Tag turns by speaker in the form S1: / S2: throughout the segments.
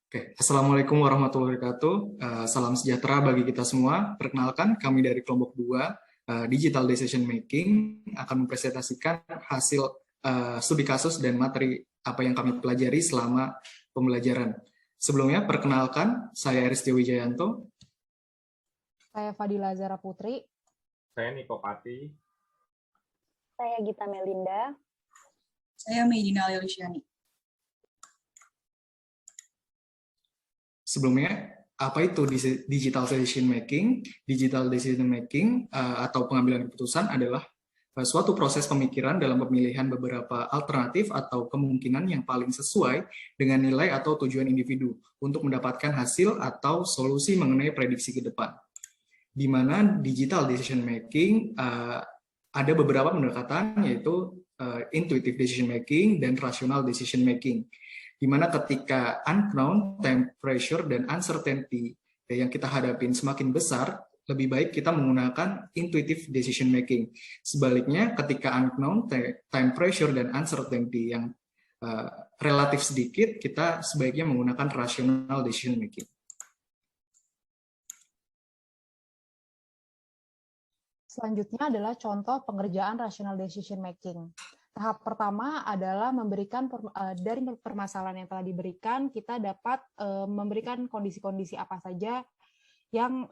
S1: Oke, Assalamualaikum warahmatullahi wabarakatuh. Salam sejahtera bagi kita semua. Perkenalkan, kami dari kelompok 2, Digital Decision Making, akan mempresentasikan hasil studi kasus dan materi apa yang kami pelajari selama pembelajaran. Sebelumnya, perkenalkan, saya Aristi Wijayanto.
S2: Saya Fadila Zara Putri.
S3: Saya Niko Pati.
S4: Saya Gita Melinda.
S5: Saya Medina Lelusiani.
S1: Sebelumnya, apa itu digital decision making? Digital decision making atau pengambilan keputusan adalah suatu proses pemikiran dalam pemilihan beberapa alternatif atau kemungkinan yang paling sesuai dengan nilai atau tujuan individu untuk mendapatkan hasil atau solusi mengenai prediksi ke depan. Di mana digital decision making ada beberapa pendekatan, yaitu intuitive decision making dan rational decision making. Di mana ketika unknown, time pressure, dan uncertainty yang kita hadapin semakin besar, lebih baik kita menggunakan intuitive decision making. Sebaliknya, ketika unknown, time pressure, dan uncertainty yang relatif sedikit, kita sebaiknya menggunakan rational decision making.
S2: Selanjutnya adalah contoh pengerjaan rational decision making. Tahap pertama adalah memberikan dari permasalahan yang telah diberikan, kita dapat memberikan kondisi-kondisi apa saja yang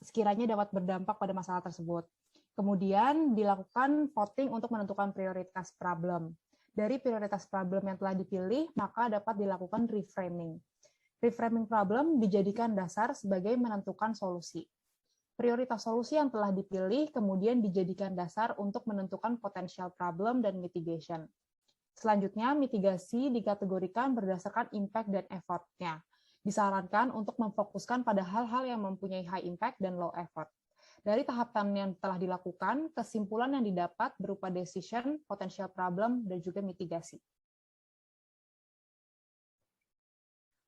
S2: sekiranya dapat berdampak pada masalah tersebut. Kemudian dilakukan voting untuk menentukan prioritas problem. Dari prioritas problem yang telah dipilih, maka dapat dilakukan reframing. Reframing problem dijadikan dasar sebagai menentukan solusi. Prioritas solusi yang telah dipilih kemudian dijadikan dasar untuk menentukan potential problem dan mitigation. Selanjutnya, mitigasi dikategorikan berdasarkan impact dan effort-nya. Disarankan untuk memfokuskan pada hal-hal yang mempunyai high impact dan low effort. Dari tahapan yang telah dilakukan, kesimpulan yang didapat berupa decision, potential problem, dan juga mitigasi.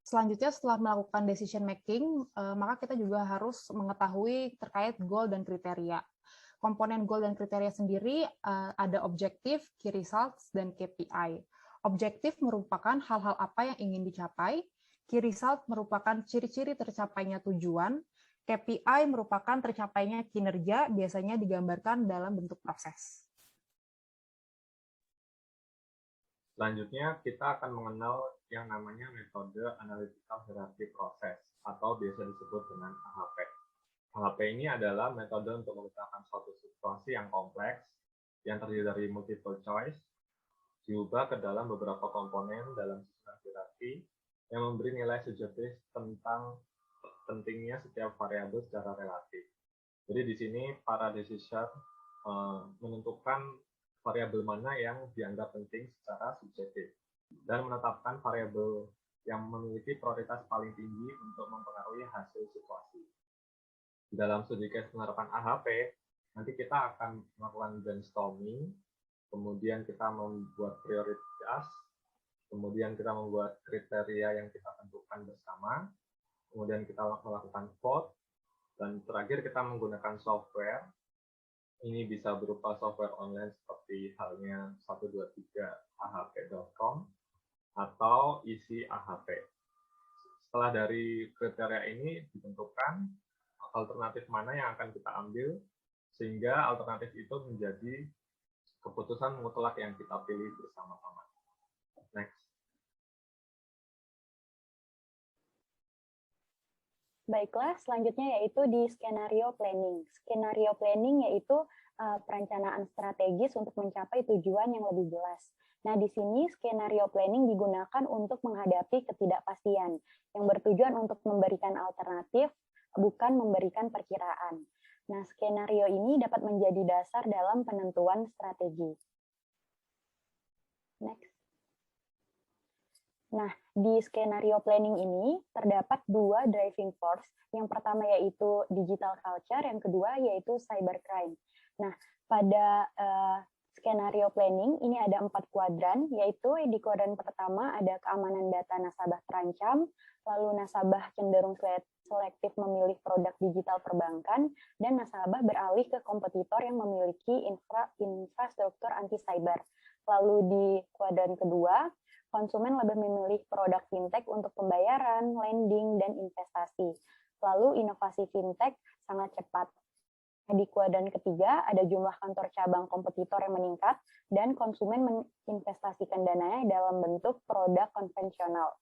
S2: Selanjutnya, setelah melakukan decision making, maka kita juga harus mengetahui terkait goal dan kriteria. Komponen goal dan kriteria sendiri ada objektif, key results, dan KPI. Objektif merupakan hal-hal apa yang ingin dicapai, key result merupakan ciri-ciri tercapainya tujuan, KPI merupakan tercapainya kinerja, biasanya digambarkan dalam bentuk proses.
S3: Selanjutnya, kita akan mengenal yang namanya metode analytical hierarchy process, atau biasa disebut dengan AHP. AHP ini adalah metode untuk memecahkan suatu situasi yang kompleks, yang terdiri dari multiple choice, diubah ke dalam beberapa komponen dalam susunan hierarki, yang memberi nilai subjektif tentang pentingnya setiap variabel secara relatif. Jadi di sini para decision menentukan variabel mana yang dianggap penting secara subjektif, dan menetapkan variabel yang memiliki prioritas paling tinggi untuk mempengaruhi hasil situasi. Dalam studi case penerapan AHP, nanti kita akan melakukan brainstorming, kemudian kita membuat prioritas, kemudian kita membuat kriteria yang kita tentukan bersama, kemudian kita melakukan vote, dan terakhir kita menggunakan software. Ini bisa berupa software online seperti halnya 123ahp.com atau isi AHP. Setelah dari kriteria ini ditentukan alternatif mana yang akan kita ambil, sehingga alternatif itu menjadi keputusan mutlak yang kita pilih bersama-sama. Next.
S4: Baiklah, selanjutnya yaitu di skenario planning. Skenario planning yaitu perencanaan strategis untuk mencapai tujuan yang lebih jelas. Nah, di sini skenario planning digunakan untuk menghadapi ketidakpastian, yang bertujuan untuk memberikan alternatif, bukan memberikan perkiraan. Nah, skenario ini dapat menjadi dasar dalam penentuan strategi. Next. Nah, di skenario planning ini terdapat dua driving force. Yang pertama yaitu digital culture, yang kedua yaitu cybercrime. Nah, pada skenario planning ini ada 4 kuadran, yaitu di kuadran pertama ada keamanan data nasabah terancam, lalu nasabah cenderung selektif memilih produk digital perbankan, dan nasabah beralih ke kompetitor yang memiliki infrastruktur anti cyber. Lalu di kuadran kedua, konsumen lebih memilih produk fintech untuk pembayaran, lending, dan investasi. Lalu inovasi fintech sangat cepat. Di kuadran ketiga, ada jumlah kantor cabang kompetitor yang meningkat dan konsumen menginvestasikan dananya dalam bentuk produk konvensional.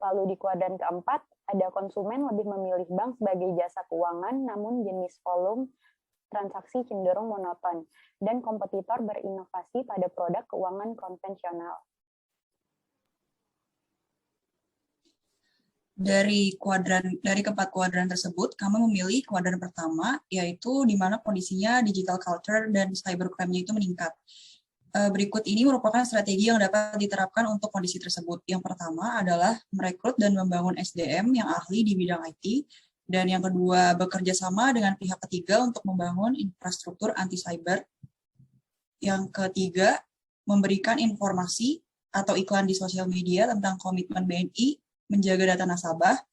S4: Lalu di kuadran keempat, ada konsumen lebih memilih bank sebagai jasa keuangan, namun jenis volume transaksi cenderung monoton, dan kompetitor berinovasi pada produk keuangan konvensional.
S5: Dari keempat kuadran tersebut, kami memilih kuadran pertama, yaitu di mana kondisinya digital culture dan cybercrime-nya itu meningkat. Berikut ini merupakan strategi yang dapat diterapkan untuk kondisi tersebut. Yang pertama adalah merekrut dan membangun SDM yang ahli di bidang IT, dan yang kedua bekerja sama dengan pihak ketiga untuk membangun infrastruktur anti-cyber. Yang ketiga, memberikan informasi atau iklan di sosial media tentang komitmen BNI menjaga data nasabah.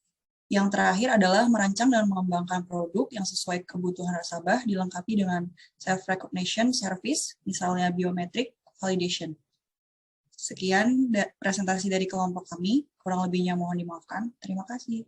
S5: Yang terakhir adalah merancang dan mengembangkan produk yang sesuai kebutuhan nasabah dilengkapi dengan self-recognition service, misalnya biometric validation. Sekian presentasi dari kelompok kami, kurang lebihnya mohon dimaafkan. Terima kasih.